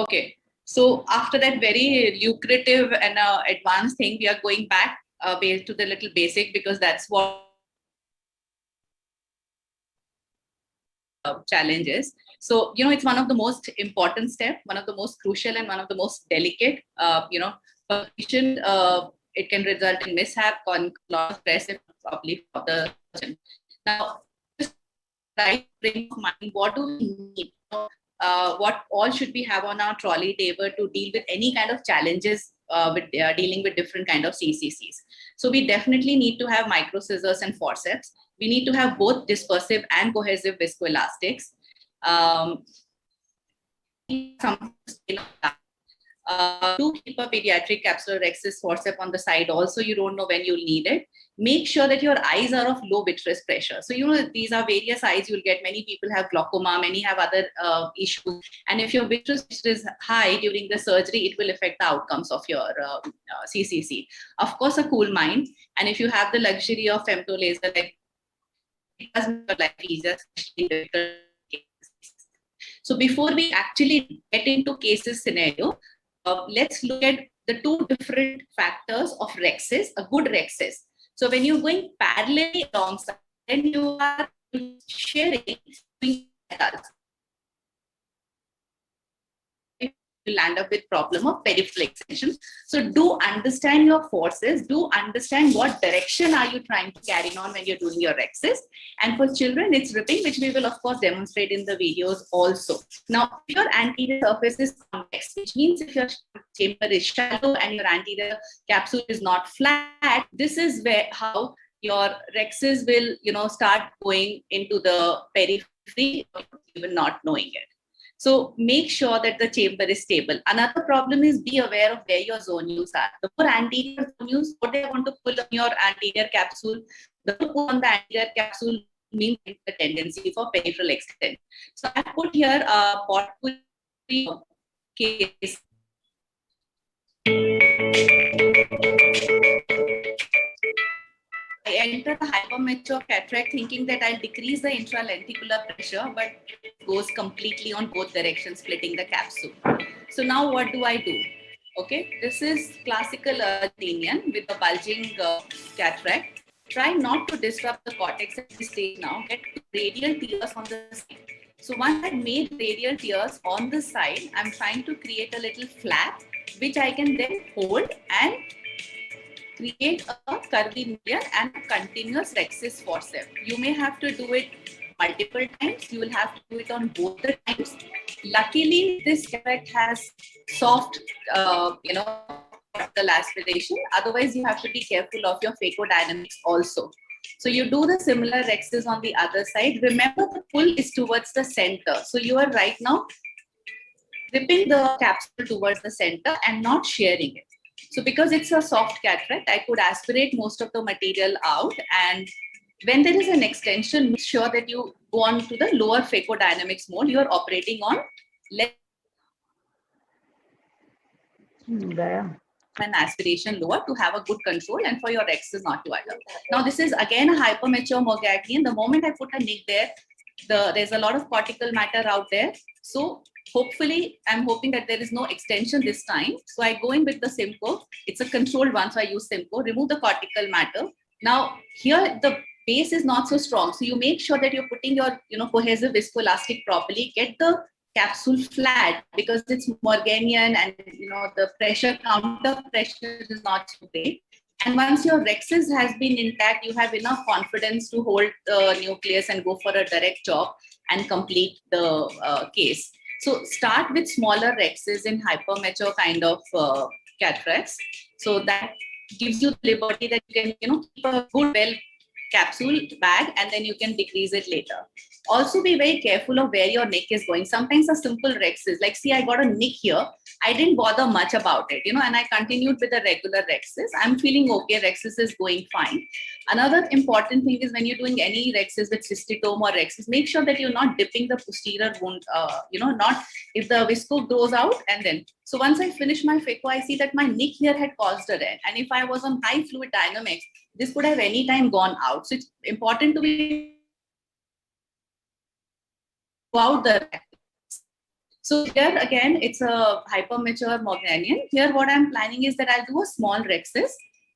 Okay. So after that very lucrative and advanced thing, we are going back to the little basic, because that's what challenges. So, it's one of the most important step, one of the most crucial and one of the most delicate, patient, it can result in mishap, on lot of stress if properly for the person. Now, just right frame of mind, what do we need? What all should we have on our trolley table to deal with any kind of challenges with dealing with different kind of CCCs. So we definitely need to have micro scissors and forceps. We need to have both dispersive and cohesive viscoelastics. To keep a pediatric capsular rhexis forceps on the side also, you don't know when you'll need it. Make sure that your eyes are of low vitreous pressure. So, these are various eyes you'll get. Many people have glaucoma, many have other issues. And if your vitreous pressure is high during the surgery, it will affect the outcomes of your CCC. Of course, a cool mind. And if you have the luxury of femto laser, like, it does make your life easier, especially in difficult cases. So before we actually get into cases scenario, let's look at the two different factors of rhexis, a good rhexis. So when you're going parallelly alongside, then you are sharing metals. You land up with problem of peripheral extension. So do understand your forces, do understand what direction are you trying to carry on when you're doing your rhexis. And for children, it's ripping, which we will of course demonstrate in the videos also. Now, if your anterior surface is convex, which means if your chamber is shallow and your anterior capsule is not flat, this is where how your rhexis will, start going into the periphery, even not knowing it. So make sure that the chamber is stable. Another problem is be aware of where your zonules are. The more anterior zonules, what they want to pull on your anterior capsule, the pull on the anterior capsule means the tendency for peripheral extension. So I put here a potpourri case. I enter the hypermature cataract thinking that I'll decrease the intralenticular pressure, but it goes completely on both directions, splitting the capsule. So now what do I do? Okay, this is classical Argentinian with a bulging cataract. Try not to disrupt the cortex at this stage now. Get radial tears on the side. So once I've made radial tears on the side, I'm trying to create a little flap, which I can then hold and create a curvy median and a continuous rhexis forceps. You may have to do it multiple times. You will have to do it on both the times. Luckily, this cataract has soft, cortical aspiration. Otherwise, you have to be careful of your phaco-dynamics also. So you do the similar rhexis on the other side. Remember, the pull is towards the center. So you are right now ripping the capsule towards the center and not shearing it. So because it's a soft cataract, I could aspirate most of the material out. And when there is an extension, make sure that you go on to the lower phaco-dynamics mode. You are operating on less an aspiration lower to have a good control and for your rhexis not to utter. Now this is again a hypermature Morganian. The moment I put a nick there, there's a lot of cortical matter out there. So hopefully, I'm hoping that there is no extension this time. So I go in with the Simcoe. It's a controlled one, so I use Simcoe. Remove the cortical matter. Now here the base is not so strong, so you make sure that you're putting your cohesive viscoelastic properly. Get the capsule flat because it's Morganian and the pressure, counter pressure is not so great. And once your rhexis has been intact, you have enough confidence to hold the nucleus and go for a direct job and complete the case. So start with smaller rhexis in hypermature kind of cataracts. So that gives you the liberty that you can keep a good well capsule bag and then you can decrease it later. Also be very careful of where your neck is going. Sometimes a simple rhexis, like see I got a nick here, I didn't bother much about it, and I continued with a regular rhexis. I'm feeling okay, rhexis is going fine. Another important thing is when you're doing any rhexis with cystitome or rhexis, make sure that you're not dipping the posterior wound, not if the visco grows out and then. So once I finish my phaco, I see that my nick here had caused a rent. And if I was on high fluid dynamics, this could have any time gone out. So it's important to be throughout the rhexis. So here again, it's a hypermature Morganian. Here what I'm planning is that I'll do a small rhexis.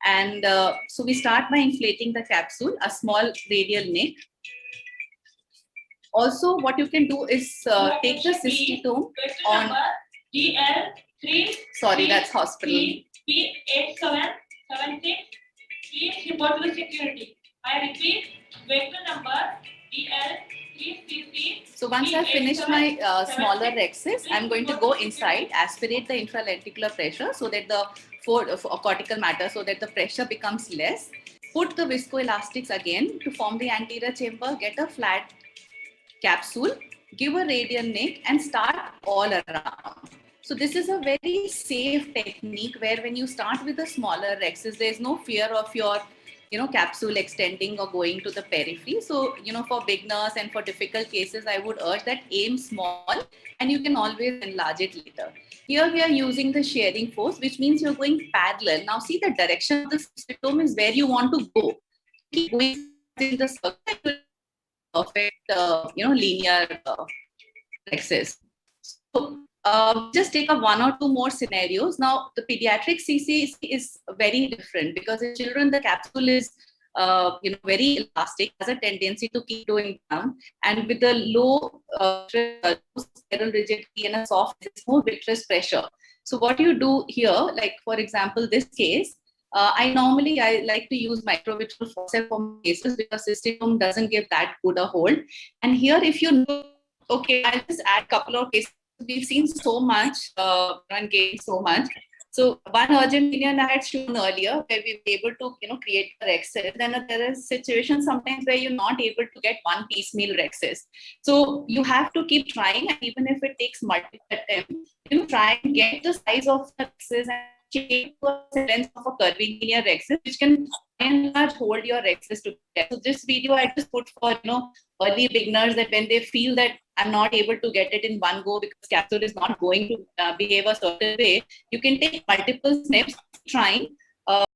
And so we start by inflating the capsule, a small radial nick. Also, what you can do is take the cystitome on DL3. Sorry, that's hospital. P8776. Please report to the security. I repeat, vector number DL333. So once I've finished my smaller rhexis, I'm going to go inside, aspirate the intralenticular pressure so that the cortical matter, so that the pressure becomes less. Put the viscoelastics again to form the anterior chamber, get a flat capsule, give a radial nick and start all around. So this is a very safe technique where when you start with a smaller rhexis, there's no fear of your capsule extending or going to the periphery. So, for beginners and for difficult cases, I would urge that aim small and you can always enlarge it later. Here we are using the shearing force, which means you're going parallel. Now see, the direction of the cystitome is where you want to go. Keep going in the circle, perfect, linear rhexis. So, just take up one or two more scenarios. Now, the pediatric CCC is very different because in children, the capsule is very elastic, has a tendency to keep going down. And with the low spiral rigidity and a soft, it's more vitreous pressure. So what you do here, like for example, this case, I like to use microvitreal forceps for cases because cystitome doesn't give that good a hold. And here, if you know, okay, I'll just add a couple of cases. We've seen so much and gained so much. So one urgent million I had shown earlier where we were able to create a rhexis. Then there is situations sometimes where you're not able to get one piecemeal rhexis. So you have to keep trying, and even if it takes multiple attempts, try and get the size of the rhexis and change the length of a curving linear rhexis, which can by and large hold your rhexis together. So this video I just put for early beginners, that when they feel that I'm not able to get it in one go because capsule is not going to behave a certain way, you can take multiple snips, trying